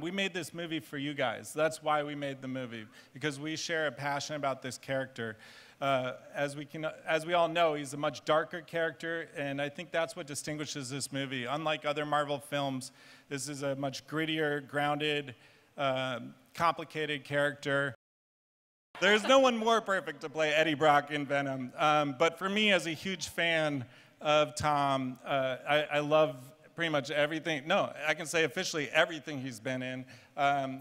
We made this movie for you guys. That's why we made the movie, because we share a passion about this character. As we all know, he's a much darker character, and I think that's what distinguishes this movie. Unlike other Marvel films, this is a much grittier, grounded, complicated character. There's no one more perfect to play Eddie Brock in Venom. But for me, as a huge fan of Tom, I love pretty much everything. No, I can say officially everything he's been in.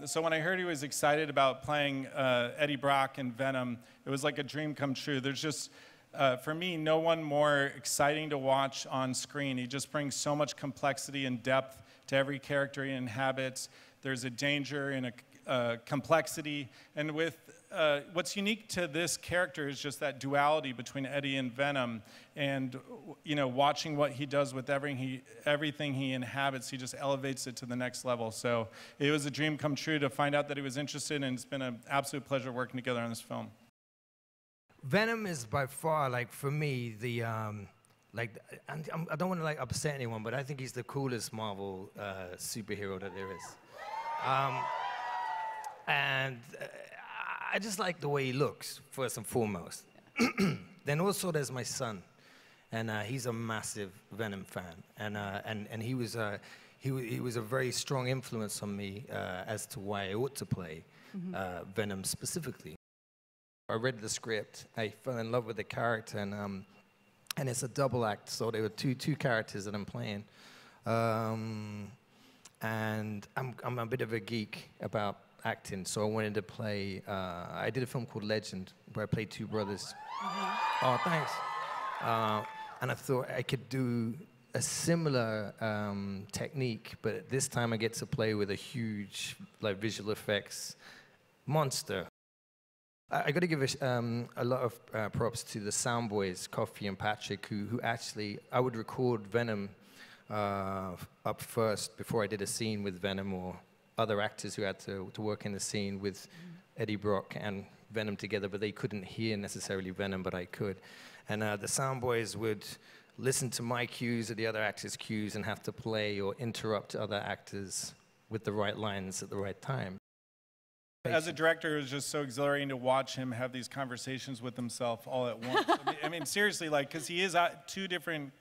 So when I heard he was excited about playing Eddie Brock in Venom, it was like a dream come true. There's just, for me, no one more exciting to watch on screen. He just brings so much complexity and depth to every character he inhabits. There's a danger and a complexity. And with what's unique to this character is just that duality between Eddie and Venom, and watching what he does with everything he inhabits, he just elevates it to the next level. So it was a dream come true to find out that he was interested, and it's been an absolute pleasure working together on this film. Venom is by far, like, for me, the I don't want to like upset anyone, but I think he's the coolest Marvel superhero that there is. I just like the way he looks, first and foremost. Then also there's my son, and he's a massive Venom fan, and he was a very strong influence on me as to why I ought to play Venom specifically. I read the script, I fell in love with the character, and it's a double act, so there were two characters that I'm playing, and I'm a bit of a geek about acting, so I wanted to play, I did a film called Legend, where I played two brothers. Oh, thanks. And I thought I could do a similar technique, but this time I get to play with a huge, like, visual effects monster. I got to give a lot of props to the sound boys, Coffee and Patrick, who actually, I would record Venom up first before I did a scene with Venom, or other actors who had to work in the scene with Eddie Brock and Venom together, but they couldn't hear necessarily Venom, but I could. And the sound boys would listen to my cues or the other actors' cues and have to play or interrupt other actors with the right lines at the right time. As a director, it was just so exhilarating to watch him have these conversations with himself all at once. I mean, seriously, like, because he is two different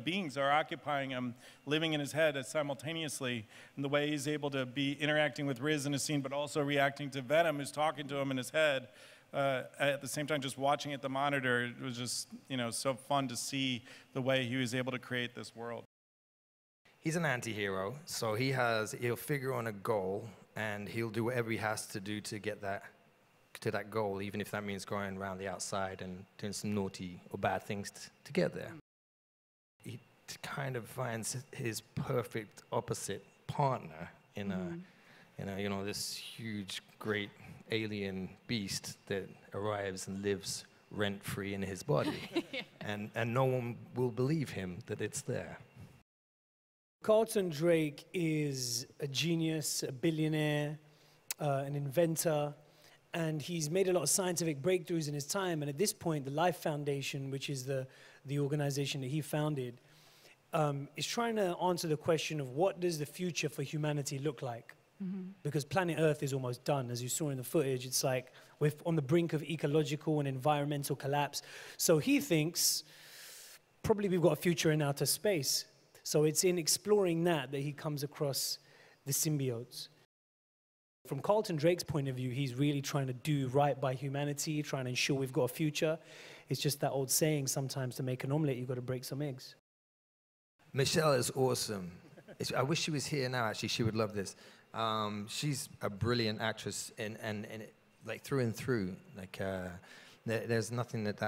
beings are occupying him, living in his head simultaneously, and the way he's able to be interacting with Riz in a scene, but also reacting to Venom, who's talking to him in his head, at the same time just watching at the monitor. It was just, so fun to see the way he was able to create this world. He's an anti-hero, so he'll figure on a goal, and he'll do whatever he has to do to get to that goal, even if that means going around the outside and doing some naughty or bad things to get there. He kind of finds his perfect opposite partner in this huge, great alien beast that arrives and lives rent-free in his body. and no one will believe him that it's there. Carlton Drake is a genius, a billionaire, an inventor, and he's made a lot of scientific breakthroughs in his time. And at this point, the Life Foundation, which is the organization that he founded, is trying to answer the question of what does the future for humanity look like? Because planet Earth is almost done. As you saw in the footage, it's like we're on the brink of ecological and environmental collapse. So he thinks probably we've got a future in outer space. So it's in exploring that he comes across the symbiotes. From Carlton Drake's point of view, he's really trying to do right by humanity, trying to ensure we've got a future. It's just that old saying, sometimes to make an omelet, you've got to break some eggs. Michelle is awesome. I wish she was here now, actually. She would love this. She's a brilliant actress, and like through and through. Like, there's nothing that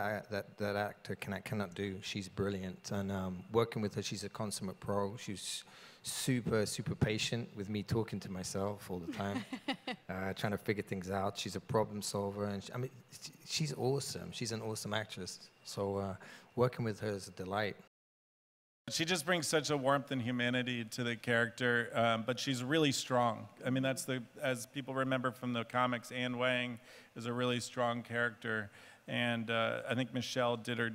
actor cannot do. She's brilliant, and working with her, she's a consummate pro. She's super patient with me talking to myself all the time, trying to figure things out. She's a problem solver, and she's awesome. She's an awesome actress. So working with her is a delight. She just brings such a warmth and humanity to the character, but she's really strong. I mean, as people remember from the comics, Anne Wang is a really strong character, and I think Michelle did her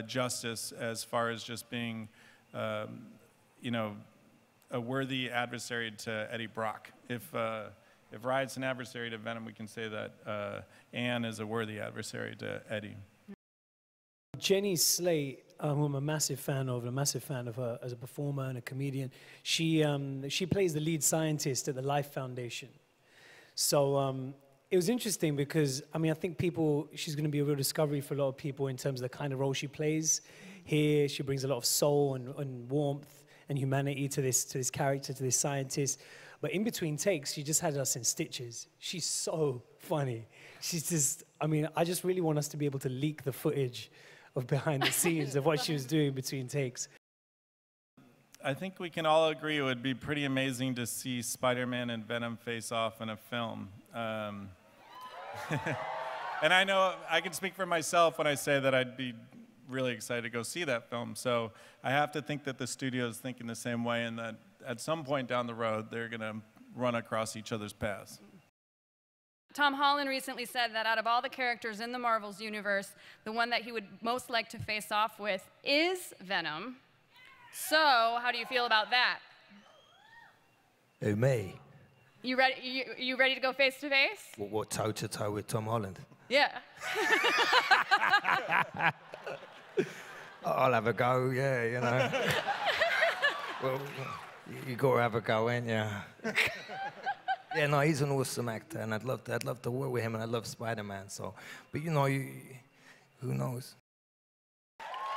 justice as far as just being, a worthy adversary to Eddie Brock. If Riot's an adversary to Venom, we can say that Anne is a worthy adversary to Eddie. Jenny Slate, who I'm a massive fan of her as a performer and a comedian, she plays the lead scientist at the Life Foundation. So it was interesting because, I mean, I think she's going to be a real discovery for a lot of people in terms of the kind of role she plays. Here, she brings a lot of soul and warmth and humanity to this character, to this scientist. But in between takes, she just had us in stitches. She's so funny. She's just, I mean, I just really want us to be able to leak the footage of behind the scenes of what she was doing between takes. I think we can all agree it would be pretty amazing to see Spider-Man and Venom face off in a film. And I know I can speak for myself when I say that I'd be really excited to go see that film. So I have to think that the studio is thinking the same way, and that at some point down the road, they're going to run across each other's paths. Tom Holland recently said that out of all the characters in the Marvel's universe, the one that he would most like to face off with is Venom. So, how do you feel about that? Who, me? You ready? You ready to go face to face? What, toe to toe with Tom Holland? Yeah. I'll have a go, yeah, you know. Well, you got to have a go, ain't you? Yeah, no, he's an awesome actor, and I'd love to work with him, and I love Spider-Man. So, but you know, who knows?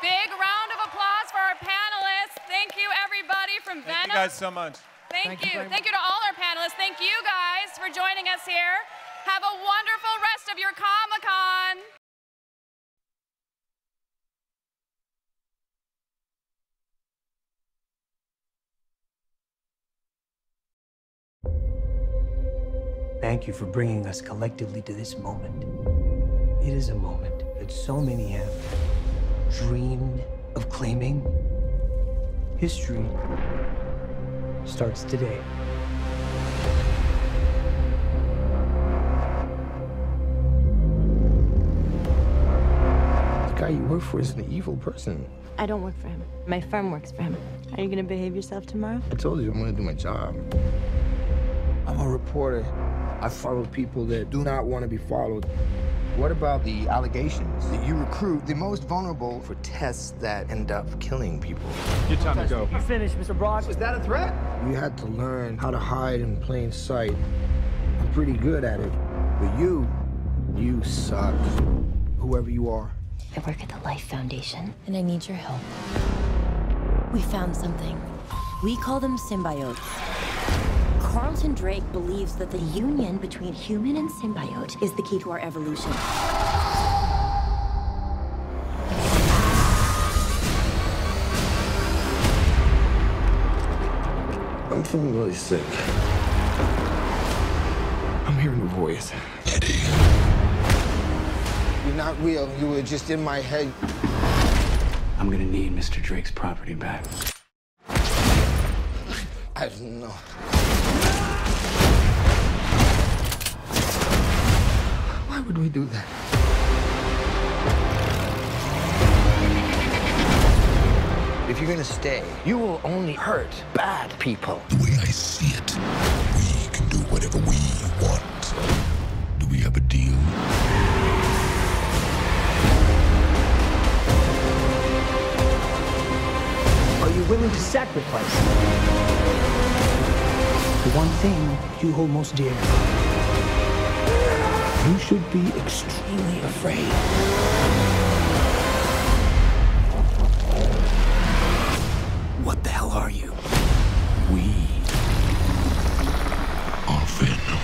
Big round of applause for our panelists. Thank you, everybody from Venom. Thank you guys so much. Thank you. Thank you to all our panelists. Thank you guys for joining us here. Have a wonderful rest of your Comic-Con. Thank you for bringing us collectively to this moment. It is a moment that so many have dreamed of claiming. History starts today. The guy you work for is an evil person. I don't work for him. My firm works for him. Are you gonna behave yourself tomorrow? I told you I'm gonna do my job. I'm a reporter. I follow people that do not want to be followed. What about the allegations that you recruit the most vulnerable for tests that end up killing people? Your time to go. You're finished, Mr. Brock. Was that a threat? You had to learn how to hide in plain sight. I'm pretty good at it. But you suck. Whoever you are. I work at the Life Foundation, and I need your help. We found something. We call them symbiotes. Carlton Drake believes that the union between human and symbiote is the key to our evolution. I'm feeling really sick. I'm hearing a voice. Eddie. You're not real. You were just in my head. I'm gonna need Mr. Drake's property back. I don't know. Why would we do that? If you're gonna stay, you will only hurt bad people. The way I see it, we can do whatever we want. Do we have a deal? Are you willing to sacrifice the one thing you hold most dear? You should be extremely afraid. What the hell are you? We are Venom.